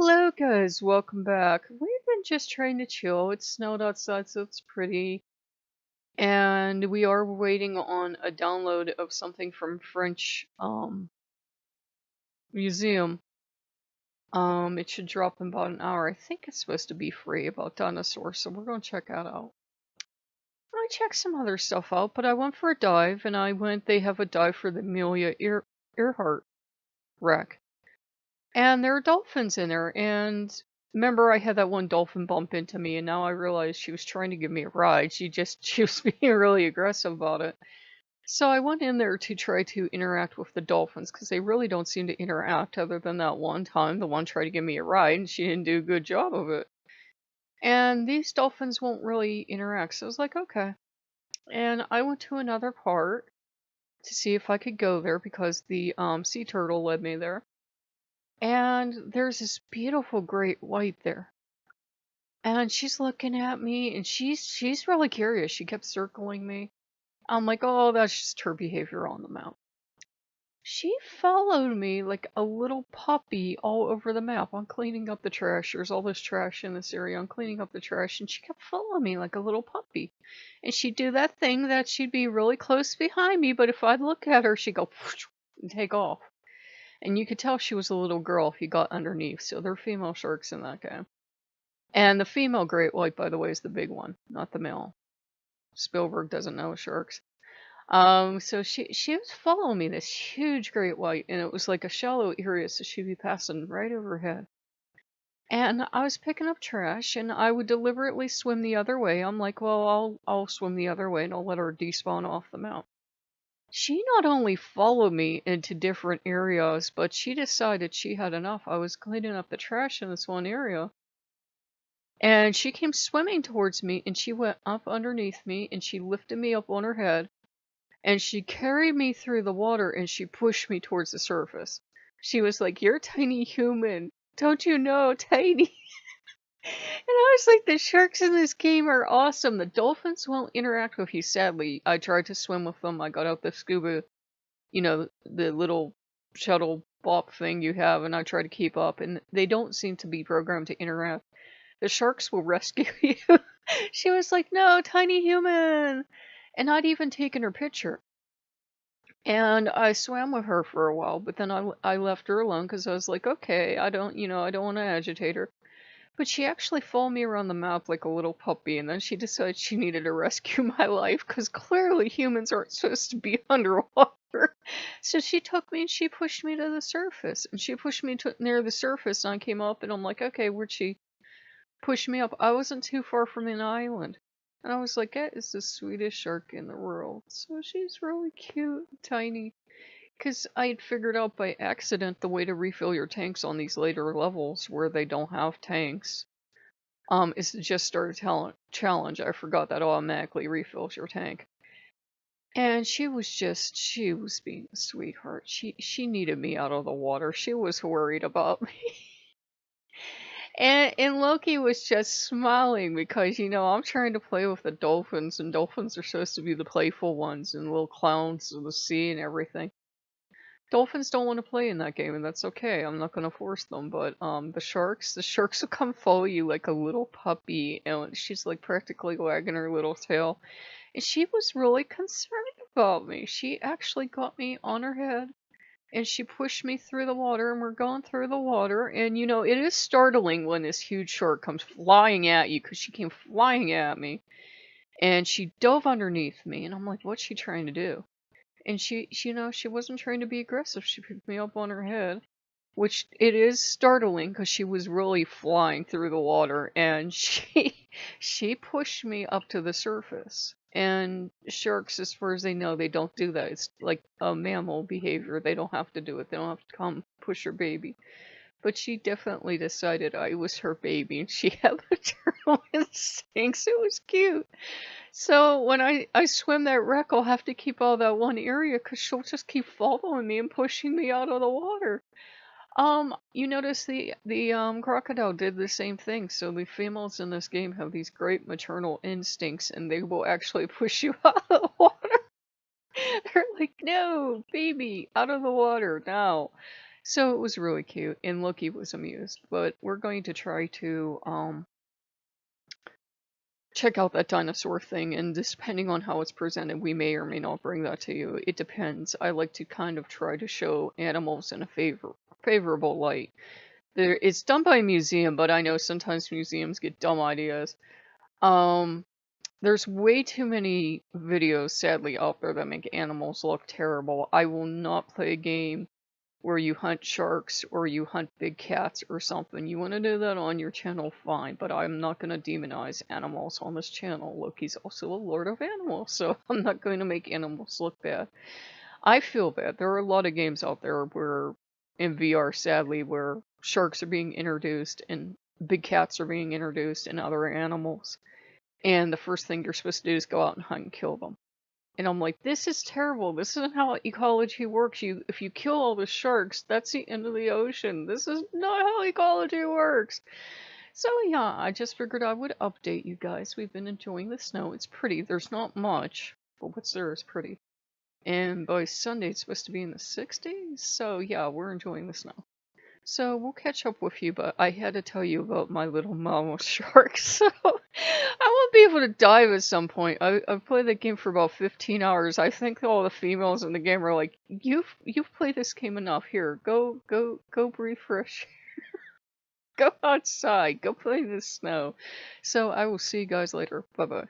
Hello guys, welcome back. We've been just trying to chill. It snowed outside, so it's pretty. And we are waiting on a download of something from French museum. It should drop in about an hour. I think it's supposed to be free about dinosaurs, so we're gonna check that out. I checked some other stuff out, but I went for a dive and they have a dive for the Amelia Earhart wreck. And there are dolphins in there, and remember I had that one dolphin bump into me, and now I realized she was trying to give me a ride. She was being really aggressive about it. So I went in there to try to interact with the dolphins, because they really don't seem to interact other than that one time. The one tried to give me a ride, and she didn't do a good job of it. And these dolphins won't really interact, so I was like, okay. And I went to another part to see if I could go there, because the sea turtle led me there. And there's this beautiful great white there. And she's looking at me and she's really curious. She kept circling me. I'm like, oh, that's just her behavior on the map. She followed me like a little puppy all over the map. I'm cleaning up the trash. There's all this trash in this area. I'm cleaning up the trash and she kept following me like a little puppy. And she'd do that thing that she'd be really close behind me, but if I'd look at her, she'd go and take off. And you could tell she was a little girl if you got underneath. So they're female sharks in that game. And the female great white, by the way, is the big one, not the male. Spielberg doesn't know sharks. So she was following me, this huge great white, and it was like a shallow area, so she'd be passing right overhead. And I was picking up trash, and I would deliberately swim the other way. I'm like, well, I'll swim the other way, and I'll let her despawn off the map. She not only followed me into different areas, but she decided she had enough. I was cleaning up the trash in this one area. And she came swimming towards me, and she went up underneath me, and she lifted me up on her head. And she carried me through the water, and she pushed me towards the surface. She was like, "You're a tiny human. Don't you know, tiny?" And I was like, the sharks in this game are awesome. The dolphins won't interact with you, sadly. I tried to swim with them. I got out the scuba, the little shuttle bop thing you have, and I tried to keep up, and they don't seem to be programmed to interact. The sharks will rescue you. She was like, "No, tiny human." And I'd even taken her picture. And I swam with her for a while, but then I left her alone because I was like, okay, I don't want to agitate her. But she actually followed me around the map like a little puppy, and then she decided she needed to rescue my life, because clearly humans aren't supposed to be underwater. So she took me and she pushed me to the surface, and she pushed me near the surface, and I came up, and I'm like, okay, where'd she push me up? I wasn't too far from an island. And I was like, that is the sweetest shark in the world. So she's really cute, tiny. Because I had figured out by accident the way to refill your tanks on these later levels where they don't have tanks. Is to just start a challenge. I forgot that automatically refills your tank. And she was being a sweetheart. She needed me out of the water. She was worried about me. And Loki was just smiling because, I'm trying to play with the dolphins, and dolphins are supposed to be the playful ones and little clowns of the sea and everything. Dolphins don't want to play in that game, and that's okay. I'm not going to force them, but the sharks will come follow you like a little puppy, and she's like practically wagging her little tail. And she was really concerned about me. She actually got me on her head, and she pushed me through the water, and we're going through the water, and it is startling when this huge shark comes flying at you, because she came flying at me, and she dove underneath me, and I'm like, what's she trying to do? And she wasn't trying to be aggressive. She picked me up on her head, which it is startling because she was really flying through the water, and she pushed me up to the surface. And sharks, as far as they know, they don't do that. It's like a mammal behavior. They don't have to do it. They don't have to come push your baby. But she definitely decided I was her baby, and she had the turtle instincts. It was cute. So when I swim that wreck, I'll have to keep all that one area because she'll just keep following me and pushing me out of the water. You notice the crocodile did the same thing. So the females in this game have these great maternal instincts, and they will actually push you out of the water. They're like, no, baby, out of the water now. So it was really cute, and Loki was amused. But we're going to try to check out that dinosaur thing, and depending on how it's presented, we may or may not bring that to you. It depends. I like to kind of try to show animals in a favorable light. It's done by a museum, but I know sometimes museums get dumb ideas. There's way too many videos, sadly, out there that make animals look terrible. I will not play a game where you hunt sharks or you hunt big cats or something. You want to do that on your channel, fine, but I'm not going to demonize animals on this channel. Loki's also a lord of animals, so I'm not going to make animals look bad. I feel bad. There are a lot of games out there where, in VR, sadly, where sharks are being introduced and big cats are being introduced and other animals. And the first thing you're supposed to do is go out and hunt and kill them. And I'm like, this is terrible. This isn't how ecology works. If you kill all the sharks, that's the end of the ocean. This is not how ecology works. So yeah, I just figured I would update you guys. We've been enjoying the snow. It's pretty. There's not much, but what's there is pretty. And by Sunday, it's supposed to be in the 60s. So yeah, we're enjoying the snow. So we'll catch up with you, but I had to tell you about my little mama shark. So I won't be able to dive at some point. I've played the game for about 15 hours. I think all the females in the game are like, you've played this game enough. Here, go breathe fresh. Go outside. Go play in the snow. So I will see you guys later. Bye bye.